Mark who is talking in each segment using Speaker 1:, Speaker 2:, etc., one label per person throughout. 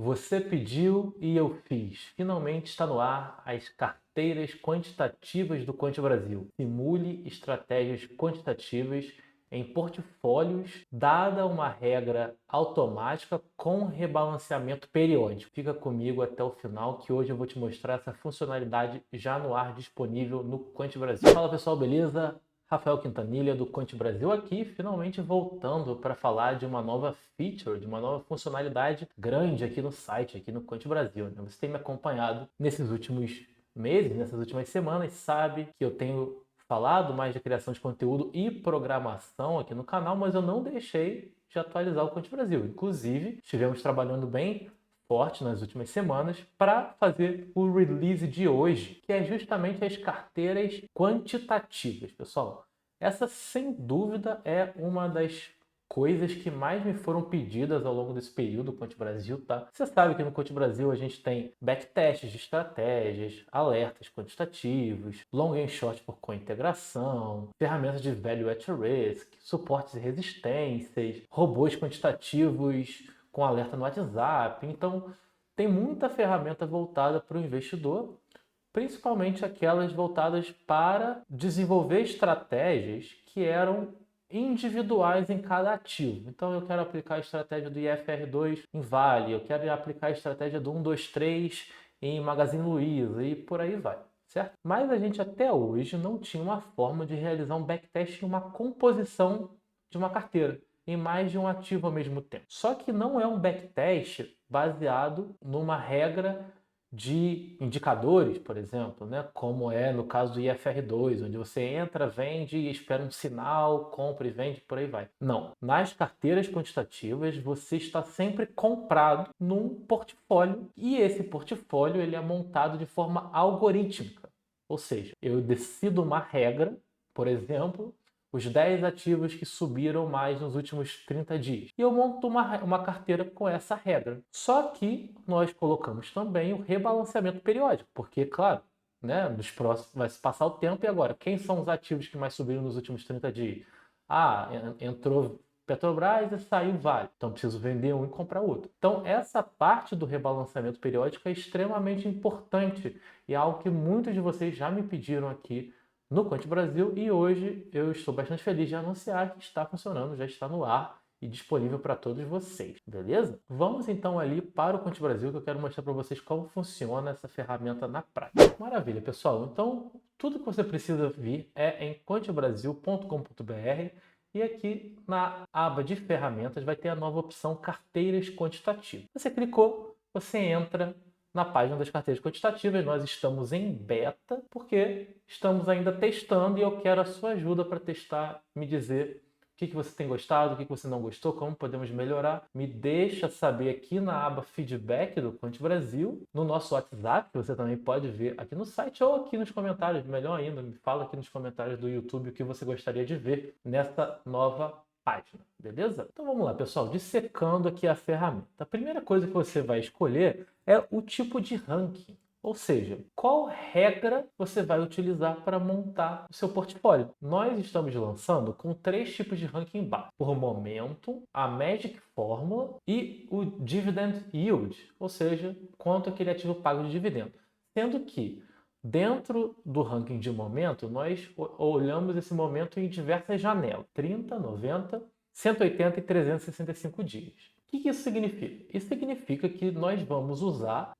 Speaker 1: Você pediu e eu fiz. Finalmente está no ar as carteiras quantitativas do Quant Brasil. Simule estratégias quantitativas em portfólios, dada uma regra automática com rebalanceamento periódico. Fica comigo até o final que hoje eu vou te mostrar essa funcionalidade já no ar disponível no Quant Brasil. Fala pessoal, beleza? Rafael Quintanilha do Quant Brasil aqui, finalmente voltando para falar de uma nova feature, de uma nova funcionalidade grande aqui no site, aqui no Quant Brasil. Você tem me acompanhado nesses últimos meses, nessas últimas semanas, sabe que eu tenho falado mais de criação de conteúdo e programação aqui no canal, mas eu não deixei de atualizar o Quant Brasil. Inclusive, estivemos trabalhando bem forte nas últimas semanas para fazer o release de hoje, que é justamente as carteiras quantitativas, pessoal. Essa, sem dúvida, é uma das coisas que mais me foram pedidas ao longo desse período do Quant Brasil, tá? Você sabe que no Quant Brasil a gente tem backtests de estratégias, alertas quantitativos, long and short por cointegração, ferramentas de value at risk, suportes e resistências, robôs quantitativos com alerta no WhatsApp. Então, tem muita ferramenta voltada para o investidor, principalmente aquelas voltadas para desenvolver estratégias que eram individuais em cada ativo. Então, eu quero aplicar a estratégia do IFR2 em Vale, eu quero aplicar a estratégia do 123 em Magazine Luiza e por aí vai, certo? Mas a gente até hoje não tinha uma forma de realizar um backtest em uma composição de uma carteira, em mais de um ativo ao mesmo tempo. Só que não é um backtest baseado numa regra de indicadores, por exemplo, né? Como é no caso do IFR2, onde você entra, vende e espera um sinal, compra e vende, por aí vai. Não. Nas carteiras quantitativas, você está sempre comprado num portfólio e esse portfólio ele é montado de forma algorítmica. Ou seja, eu decido uma regra, por exemplo, os 10 ativos que subiram mais nos últimos 30 dias. E eu monto uma carteira com essa regra. Só que nós colocamos também o rebalanceamento periódico, porque, claro, né, nos próximos, vai se passar o tempo e agora, quem são os ativos que mais subiram nos últimos 30 dias? Ah, entrou Petrobras e saiu Vale. Então preciso vender um e comprar outro. Então essa parte do rebalanceamento periódico é extremamente importante e é algo que muitos de vocês já me pediram aqui no Quant Brasil e hoje eu estou bastante feliz de anunciar que está funcionando, já está no ar e disponível para todos vocês, beleza? Vamos então ali para o Quant Brasil que eu quero mostrar para vocês como funciona essa ferramenta na prática. Maravilha, pessoal. Então, tudo que você precisa vir é em quantbrasil.com.br e aqui na aba de ferramentas vai ter a nova opção carteiras quantitativas. Você clicou, você entra na página das carteiras quantitativas. Nós estamos em beta porque estamos ainda testando e eu quero a sua ajuda para testar, me dizer o que você tem gostado, o que você não gostou, como podemos melhorar. Me deixa saber aqui na aba feedback do Quant Brasil, no nosso WhatsApp, que você também pode ver aqui no site ou aqui nos comentários, melhor ainda, me fala aqui nos comentários do YouTube o que você gostaria de ver nessa nova página, beleza? Então vamos lá, pessoal, dissecando aqui a ferramenta. A primeira coisa que você vai escolher é o tipo de ranking. Ou seja, qual regra você vai utilizar para montar o seu portfólio? Nós estamos lançando com 3 tipos de ranking base: por momento, a Magic Formula e o Dividend Yield, ou seja, quanto aquele ativo paga de dividendo. Sendo que dentro do ranking de momento, nós olhamos esse momento em diversas janelas: 30, 90, 180 e 365 dias. O que isso significa? Isso significa que nós vamos usar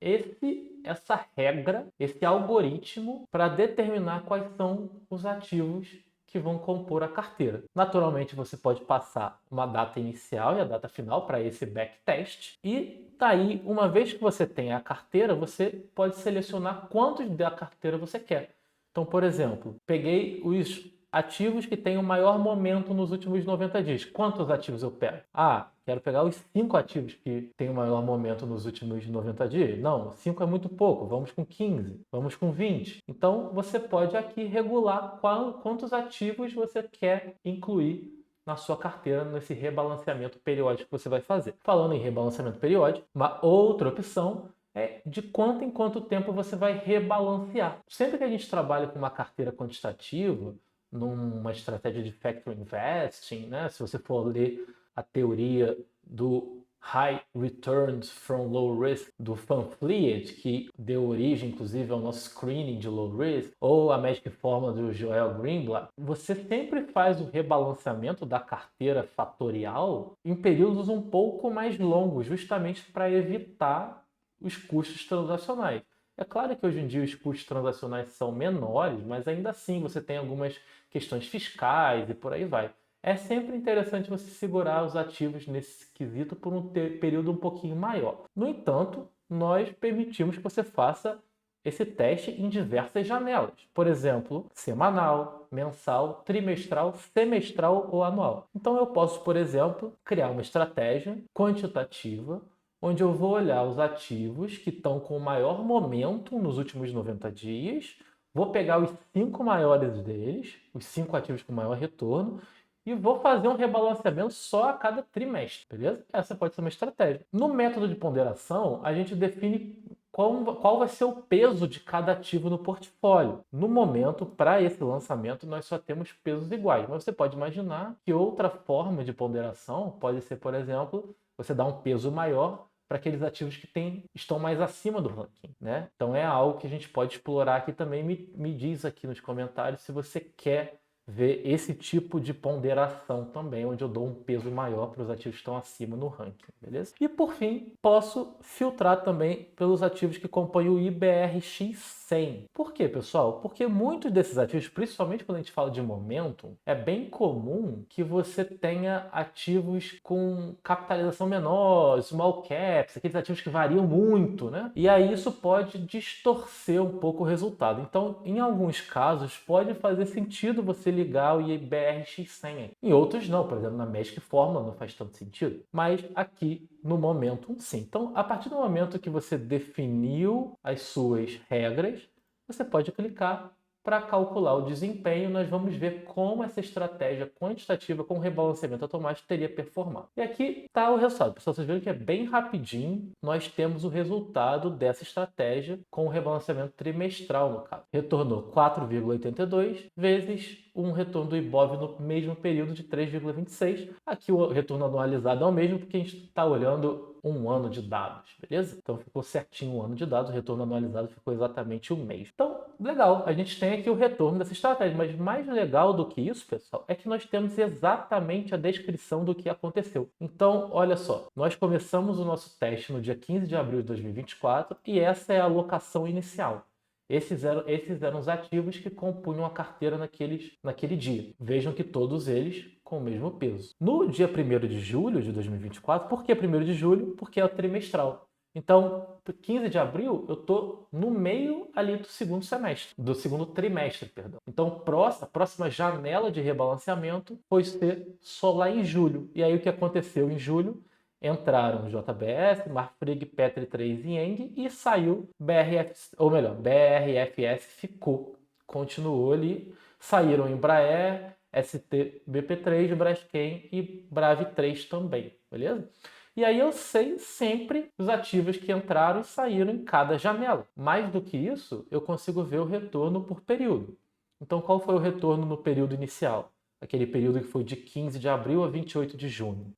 Speaker 1: essa regra, esse algoritmo, para determinar quais são os ativos que vão compor a carteira. Naturalmente, você pode passar uma data inicial e a data final para esse backtest. E daí, uma vez que você tem a carteira, você pode selecionar quantos da carteira você quer. Então, por exemplo, peguei os ativos que têm o maior momento nos últimos 90 dias. Quantos ativos eu pego? Ah, quero pegar os 5 ativos que têm o maior momento nos últimos 90 dias. Não, 5 é muito pouco, vamos com 15, vamos com 20. Então, você pode aqui regular quantos ativos você quer incluir na sua carteira, nesse rebalanceamento periódico que você vai fazer. Falando em rebalanceamento periódico, uma outra opção é de quanto em quanto tempo você vai rebalancear. Sempre que a gente trabalha com uma carteira quantitativa, numa estratégia de factor investing, né? Se você for ler a teoria do High Returns from Low Risk do Van Vliet, que deu origem, inclusive, ao nosso screening de low risk, ou a Magic Formula do Joel Greenblatt, você sempre faz o rebalanceamento da carteira fatorial em períodos um pouco mais longos, justamente para evitar os custos transacionais. É claro que hoje em dia os custos transacionais são menores, mas ainda assim você tem algumas questões fiscais e por aí vai. É sempre interessante você segurar os ativos nesse quesito por um período um pouquinho maior. No entanto, nós permitimos que você faça esse teste em diversas janelas. Por exemplo, semanal, mensal, trimestral, semestral ou anual. Então eu posso, por exemplo, criar uma estratégia quantitativa onde eu vou olhar os ativos que estão com o maior momento nos últimos 90 dias, vou pegar os 5 maiores deles, os 5 ativos com maior retorno, e vou fazer um rebalanceamento só a cada trimestre, beleza? Essa pode ser uma estratégia. No método de ponderação, a gente define qual vai ser o peso de cada ativo no portfólio. No momento, para esse lançamento, nós só temos pesos iguais, mas você pode imaginar que outra forma de ponderação pode ser, por exemplo, você dar um peso maior para aqueles ativos que estão mais acima do ranking, né? Então é algo que a gente pode explorar aqui também. Me diz aqui nos comentários se você quer ver esse tipo de ponderação também, onde eu dou um peso maior para os ativos que estão acima no ranking, beleza? E por fim, posso filtrar também pelos ativos que compõem o IBRX 100. Por quê, pessoal? Porque muitos desses ativos, principalmente quando a gente fala de momentum, é bem comum que você tenha ativos com capitalização menor, small caps, aqueles ativos que variam muito, né? E aí isso pode distorcer um pouco o resultado. Então, em alguns casos, pode fazer sentido você ligar o IBRX100. Em outros não, por exemplo, na Magic Formula não faz tanto sentido. Mas aqui no momento sim. Então, a partir do momento que você definiu as suas regras, você pode clicar para calcular o desempenho. Nós vamos ver como essa estratégia quantitativa com rebalanceamento automático teria performado. E aqui está o resultado. Pessoal, vocês viram que é bem rapidinho. Nós temos o resultado dessa estratégia com o rebalanceamento trimestral, no caso. Retornou 4,82 vezes um retorno do IBOV no mesmo período de 3,26. Aqui o retorno anualizado é o mesmo, porque a gente está olhando um ano de dados, beleza? Então ficou certinho um ano de dados, o retorno anualizado ficou exatamente o mês. Então, legal, a gente tem aqui o retorno dessa estratégia, mas mais legal do que isso, pessoal, é que nós temos exatamente a descrição do que aconteceu. Então, olha só, nós começamos o nosso teste no dia 15 de abril de 2024 e essa é a alocação inicial. Esses eram os ativos que compunham a carteira naquele dia. Vejam que todos eles com o mesmo peso. No dia 1º de julho de 2024, por que 1º de julho? Porque é o trimestral. Então, 15 de abril, eu estou no meio ali do segundo semestre, do segundo trimestre, perdão. Então, a próxima janela de rebalanceamento foi ser só lá em julho. E aí, o que aconteceu em julho? Entraram JBS, Marfrig, Petri 3 e Eng e saiu BRF, ou melhor, BRFS ficou, continuou ali. Saíram Embraer, STBP3, Braskem e Bravi3 também, beleza? E aí eu sei sempre os ativos que entraram e saíram em cada janela. Mais do que isso, eu consigo ver o retorno por período. Então, qual foi o retorno no período inicial? Aquele período que foi de 15 de abril a 28 de junho.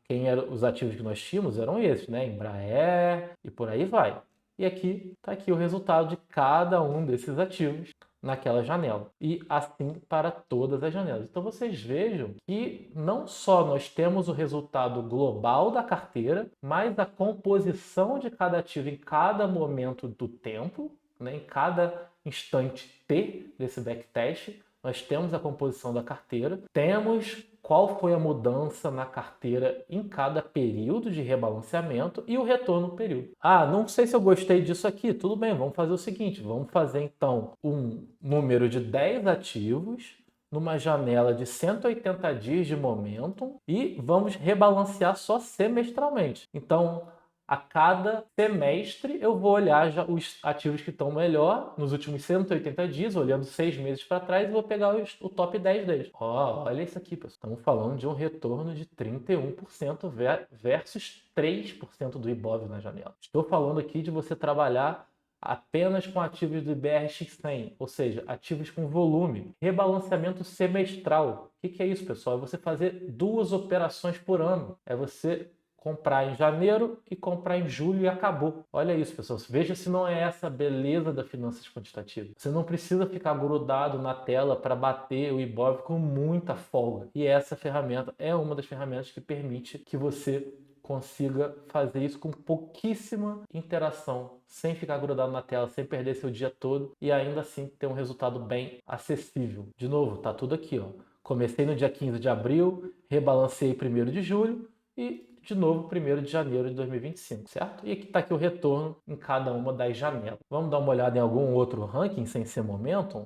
Speaker 1: Quem eram os ativos que nós tínhamos eram esses, né? Embraer e por aí vai. E aqui está aqui o resultado de cada um desses ativos naquela janela. E assim para todas as janelas. Então vocês vejam que não só nós temos o resultado global da carteira, mas a composição de cada ativo em cada momento do tempo, né? Em cada instante T desse backtest, nós temos a composição da carteira, temos qual foi a mudança na carteira em cada período de rebalanceamento e o retorno no período. Não sei se eu gostei disso aqui. Tudo bem, vamos fazer o seguinte, vamos fazer então um número de 10 ativos numa janela de 180 dias de momentum e vamos rebalancear só semestralmente. Então, a cada semestre eu vou olhar já os ativos que estão melhor nos últimos 180 dias, olhando 6 meses para trás, e vou pegar o top 10 deles. Olha isso aqui, pessoal. Estamos falando de um retorno de 31% versus 3% do IBOV na janela. Estou falando aqui de você trabalhar apenas com ativos do IBRX100, ou seja, ativos com volume. Rebalanceamento semestral. O que é isso, pessoal? É você fazer 2 operações por ano. É você comprar em janeiro e comprar em julho e acabou. Olha isso, pessoal. Veja se não é essa a beleza da finanças quantitativas. Você não precisa ficar grudado na tela para bater o Ibov com muita folga. E essa ferramenta é uma das ferramentas que permite que você consiga fazer isso com pouquíssima interação, sem ficar grudado na tela, sem perder seu dia todo e ainda assim ter um resultado bem acessível. De novo, tá tudo aqui, ó. Comecei no dia 15 de abril, rebalancei 1º de julho e de novo 1º de janeiro de 2025, certo? E aqui está aqui o retorno em cada uma das janelas. Vamos dar uma olhada em algum outro ranking sem ser Momentum?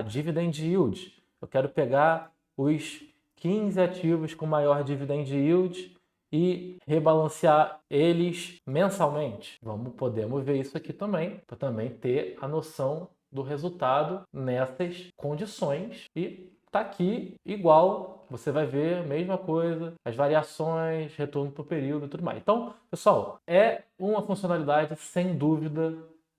Speaker 1: Dividend Yield. Eu quero pegar os 15 ativos com maior Dividend Yield e rebalancear eles mensalmente. Podemos ver isso aqui também, para também ter a noção do resultado nessas condições. E tá aqui igual, você vai ver a mesma coisa, as variações, retorno por período e tudo mais. Então, pessoal, é uma funcionalidade sem dúvida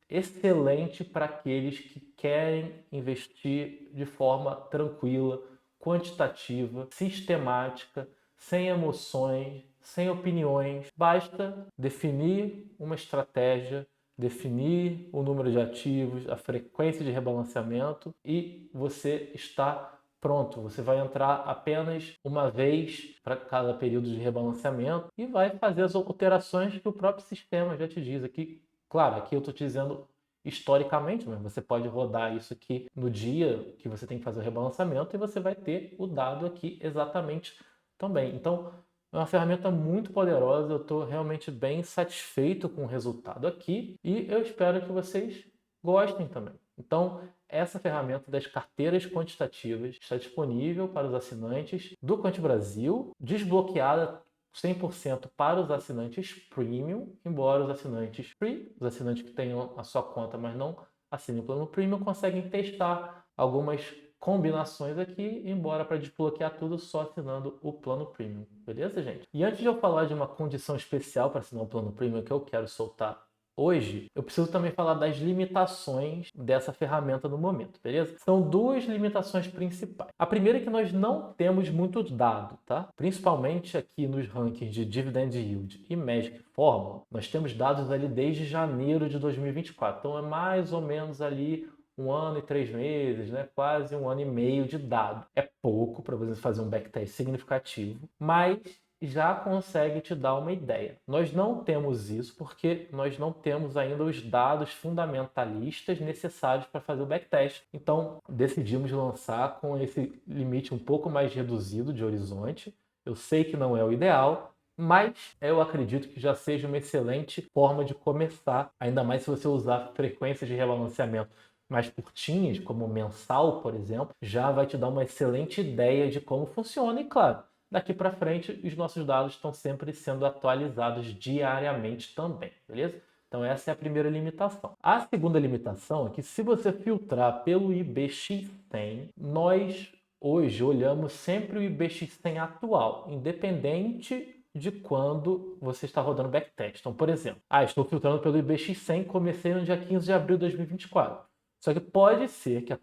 Speaker 1: excelente para aqueles que querem investir de forma tranquila, quantitativa, sistemática, sem emoções, sem opiniões. Basta definir uma estratégia, definir o número de ativos, a frequência de rebalanceamento e você está pronto. Você vai entrar apenas uma vez para cada período de rebalanceamento e vai fazer as alterações que o próprio sistema já te diz aqui. Claro, aqui eu estou te dizendo historicamente, mas você pode rodar isso aqui no dia que você tem que fazer o rebalanceamento e você vai ter o dado aqui exatamente também. Então, é uma ferramenta muito poderosa, eu estou realmente bem satisfeito com o resultado aqui e eu espero que vocês gostem também. Então, essa ferramenta das carteiras quantitativas está disponível para os assinantes do Quant Brasil, desbloqueada 100% para os assinantes Premium, embora os assinantes Free, os assinantes que tenham a sua conta, mas não assinem o plano Premium, conseguem testar algumas combinações aqui, embora para desbloquear tudo só assinando o plano Premium. Beleza, gente? E antes de eu falar de uma condição especial para assinar o plano Premium que eu quero soltar hoje, eu preciso também falar das limitações dessa ferramenta no momento, beleza? São duas limitações principais. A primeira é que nós não temos muito dado, tá? Principalmente aqui nos rankings de Dividend Yield e Magic Formula, nós temos dados ali desde janeiro de 2024. Então é mais ou menos ali 1 ano e 3 meses, né? Quase 1 ano e meio de dado. É pouco para você fazer um backtest significativo, mas já consegue te dar uma ideia. Nós não temos isso porque nós não temos ainda os dados fundamentalistas necessários para fazer o backtest. Então, decidimos lançar com esse limite um pouco mais reduzido de horizonte. Eu sei que não é o ideal, mas eu acredito que já seja uma excelente forma de começar, ainda mais se você usar frequências de rebalanceamento mais curtinhas, como mensal, por exemplo, já vai te dar uma excelente ideia de como funciona e, claro, daqui para frente, os nossos dados estão sempre sendo atualizados diariamente também, beleza? Então essa é a primeira limitação. A segunda limitação é que se você filtrar pelo IBX100, nós hoje olhamos sempre o IBX100 atual, independente de quando você está rodando backtest. Então, por exemplo, estou filtrando pelo IBX100, comecei no dia 15 de abril de 2024. Só que pode ser que a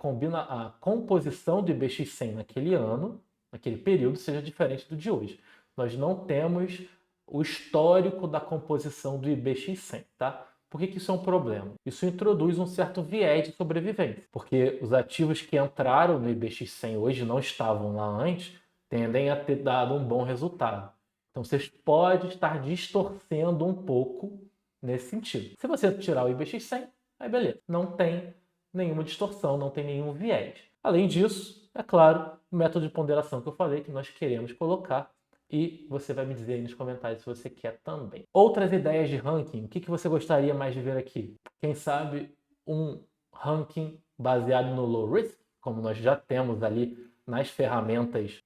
Speaker 1: composição do IBX100 naquele ano, naquele período, seja diferente do de hoje. Nós não temos o histórico da composição do IBX100, tá? Por que isso é um problema? Isso introduz um certo viés de sobrevivência, porque os ativos que entraram no IBX100 hoje não estavam lá antes, tendem a ter dado um bom resultado. Então, vocês podem estar distorcendo um pouco nesse sentido. Se você tirar o IBX100, aí beleza, não tem nenhuma distorção, não tem nenhum viés. Além disso, é claro, o método de ponderação que eu falei que nós queremos colocar e você vai me dizer aí nos comentários se você quer também. Outras ideias de ranking, o que você gostaria mais de ver aqui? Quem sabe um ranking baseado no low risk, como nós já temos ali nas ferramentas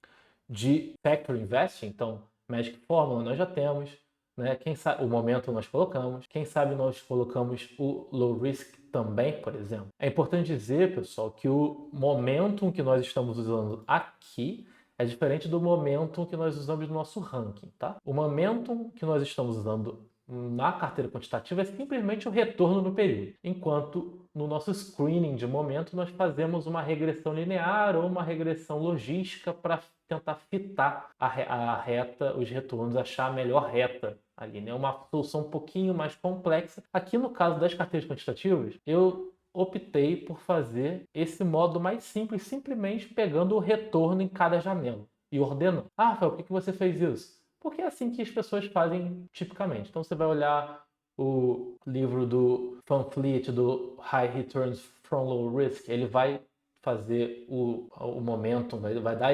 Speaker 1: de Factor Investing, então Magic Formula nós já temos, né? Quem sabe o momento nós colocamos, quem sabe nós colocamos o low risk também, por exemplo. É importante dizer, pessoal, que o momentum que nós estamos usando aqui é diferente do momentum que nós usamos no nosso ranking, tá? O momentum que nós estamos usando na carteira quantitativa é simplesmente o retorno no período, enquanto no nosso screening de momento nós fazemos uma regressão linear ou uma regressão logística para tentar fitar a reta, os retornos, achar a melhor reta ali, né? Uma solução um pouquinho mais complexa. Aqui no caso das carteiras quantitativas, eu optei por fazer esse modo mais simples, simplesmente pegando o retorno em cada janela e ordenando. Ah, Rafael, por que você fez isso? Porque é assim que as pessoas fazem tipicamente. Então você vai olhar o livro do Van Fleet, do High Returns from Low Risk, ele vai fazer o momento, vai dar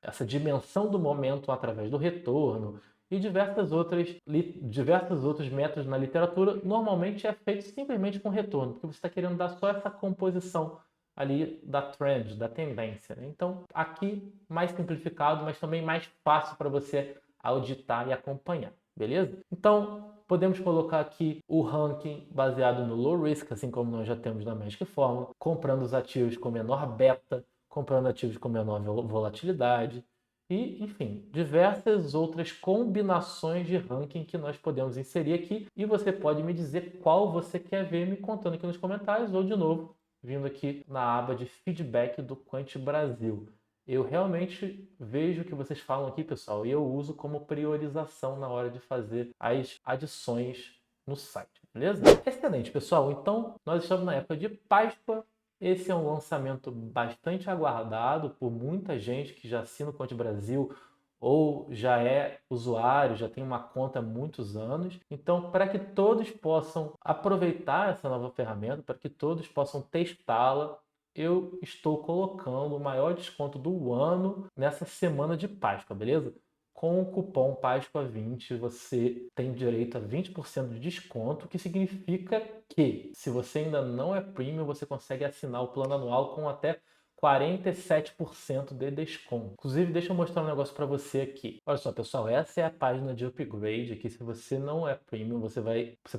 Speaker 1: essa dimensão do momento através do retorno e diversos outros métodos na literatura. Normalmente é feito simplesmente com retorno, porque você está querendo dar só essa composição ali da trend, da tendência, né? Então, aqui mais simplificado, mas também mais fácil para você auditar e acompanhar, beleza? Então, podemos colocar aqui o ranking baseado no low risk, assim como nós já temos na Magic Formula, comprando os ativos com menor beta, comprando ativos com menor volatilidade e, enfim, diversas outras combinações de ranking que nós podemos inserir aqui e você pode me dizer qual você quer ver me contando aqui nos comentários ou, de novo, vindo aqui na aba de feedback do Quant Brasil. Eu realmente vejo o que vocês falam aqui, pessoal, e eu uso como priorização na hora de fazer as adições no site, beleza? Excelente, pessoal. Então, nós estamos na época de Páscoa. Esse é um lançamento bastante aguardado por muita gente que já assina o Quant Brasil ou já é usuário, já tem uma conta há muitos anos. Então, para que todos possam aproveitar essa nova ferramenta, para que todos possam testá-la, eu estou colocando o maior desconto do ano nessa semana de Páscoa, beleza? Com o cupom PÁSCOA20 você tem direito a 20% de desconto, que significa que, se você ainda não é premium, você consegue assinar o plano anual com até 47% de desconto. Inclusive, deixa eu mostrar um negócio para você aqui. Olha só, pessoal, essa é a página de upgrade aqui. Se você não é premium, você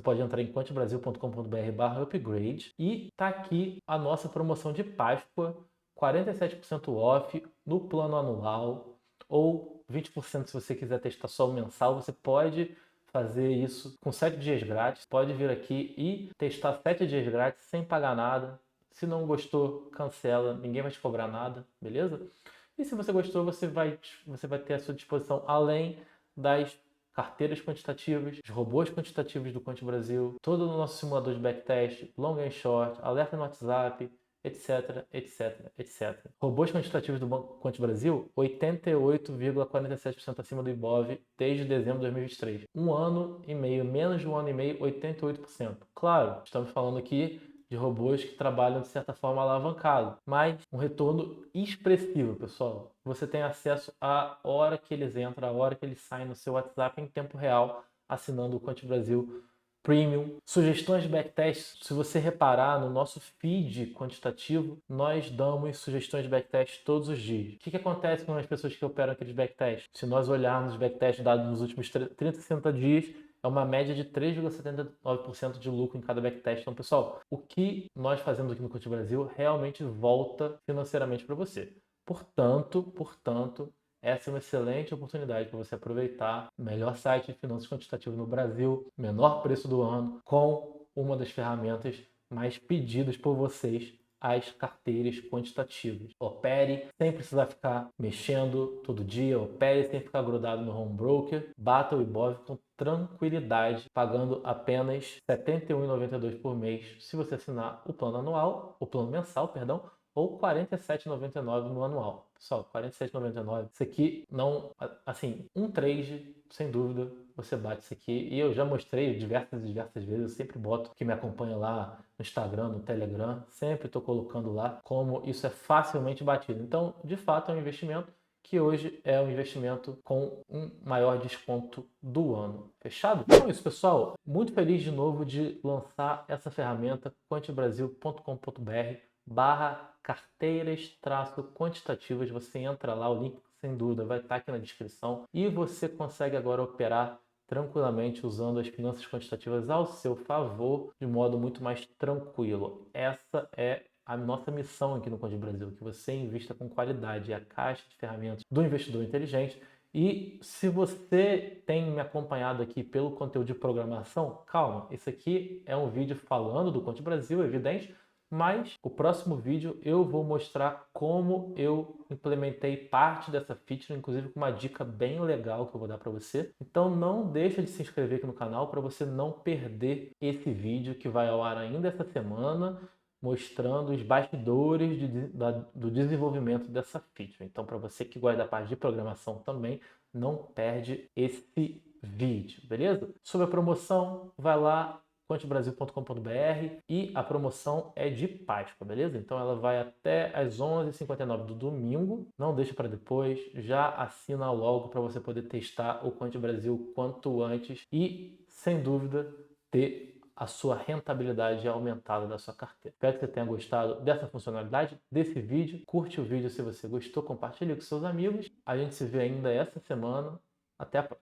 Speaker 1: pode entrar em quantbrasil.com.br/upgrade e tá aqui a nossa promoção de Páscoa, 47% off no plano anual ou 20% se você quiser testar só o mensal. Você pode fazer isso com 7 dias grátis. Pode vir aqui e testar 7 dias grátis sem pagar nada. Se não gostou, cancela, ninguém vai te cobrar nada, beleza? E se você gostou, você vai ter à sua disposição, além das carteiras quantitativas, os robôs quantitativos do Quant Brasil, todo o nosso simulador de backtest, long and short, alerta no WhatsApp, etc, etc, etc. Robôs quantitativos do Quant Brasil, 88,47% acima do Ibov desde dezembro de 2023. Um ano e meio, menos de um ano e meio, 88%. Claro, estamos falando aqui de robôs que trabalham de certa forma alavancado, mas um retorno expressivo, pessoal. Você tem acesso à hora que eles entram, à hora que eles saem no seu WhatsApp em tempo real, assinando o Quant Brasil Premium. Sugestões de backtest, se você reparar no nosso feed quantitativo, nós damos sugestões de backtest todos os dias. O que acontece com as pessoas que operam aqueles backtests? Se nós olharmos os backtests dados nos últimos 30, 60 dias, é uma média de 3,79% de lucro em cada backtest. Então, pessoal, o que nós fazemos aqui no Quant Brasil realmente volta financeiramente para você. Portanto, essa é uma excelente oportunidade para você aproveitar o melhor site de finanças quantitativas no Brasil, menor preço do ano, com uma das ferramentas mais pedidas por vocês, as carteiras quantitativas. Opere sem precisar ficar mexendo todo dia, opere sem ficar grudado no home broker, bata o Ibov com tranquilidade, pagando apenas R$ 71,92 por mês se você assinar o plano mensal, perdão, ou R$ 47,99 no anual. Pessoal, R$ 47,99. Isso aqui não, assim, um trade, sem dúvida, você bate isso aqui. E eu já mostrei diversas vezes, eu sempre boto que me acompanha lá no Instagram, no Telegram, sempre estou colocando lá como isso é facilmente batido. Então, de fato, é um investimento que hoje é um investimento com um maior desconto do ano. Fechado? Então é isso, pessoal. Muito feliz de novo de lançar essa ferramenta quantbrasil.com.br/carteiras-quantitativas. Você entra lá, o link sem dúvida vai estar aqui na descrição e você consegue agora operar tranquilamente usando as finanças quantitativas ao seu favor de modo muito mais tranquilo. Essa é a nossa missão aqui no Quant Brasil, que você invista com qualidade, é a caixa de ferramentas do investidor inteligente E se você tem me acompanhado aqui pelo conteúdo de programação, calma, esse aqui é um vídeo falando do Conte Brasil, é evidente, mas o próximo vídeo eu vou mostrar como eu implementei parte dessa feature, inclusive com uma dica bem legal que eu vou dar para você. Então não deixa de se inscrever aqui no canal para você não perder esse vídeo que vai ao ar ainda essa semana, mostrando os bastidores do desenvolvimento dessa feature. Então, para você que gosta da parte de programação também, não perde esse vídeo, beleza? Sobre a promoção, vai lá, contebrasil.com.br, e a promoção é de Páscoa, beleza? Então ela vai até às 11h59 do domingo, não deixa para depois, já assina logo para você poder testar o Conte Brasil quanto antes e, sem dúvida, ter a sua rentabilidade aumentada da sua carteira. Espero que você tenha gostado dessa funcionalidade, desse vídeo. Curte o vídeo se você gostou, compartilhe com seus amigos. A gente se vê ainda essa semana. Até a próxima.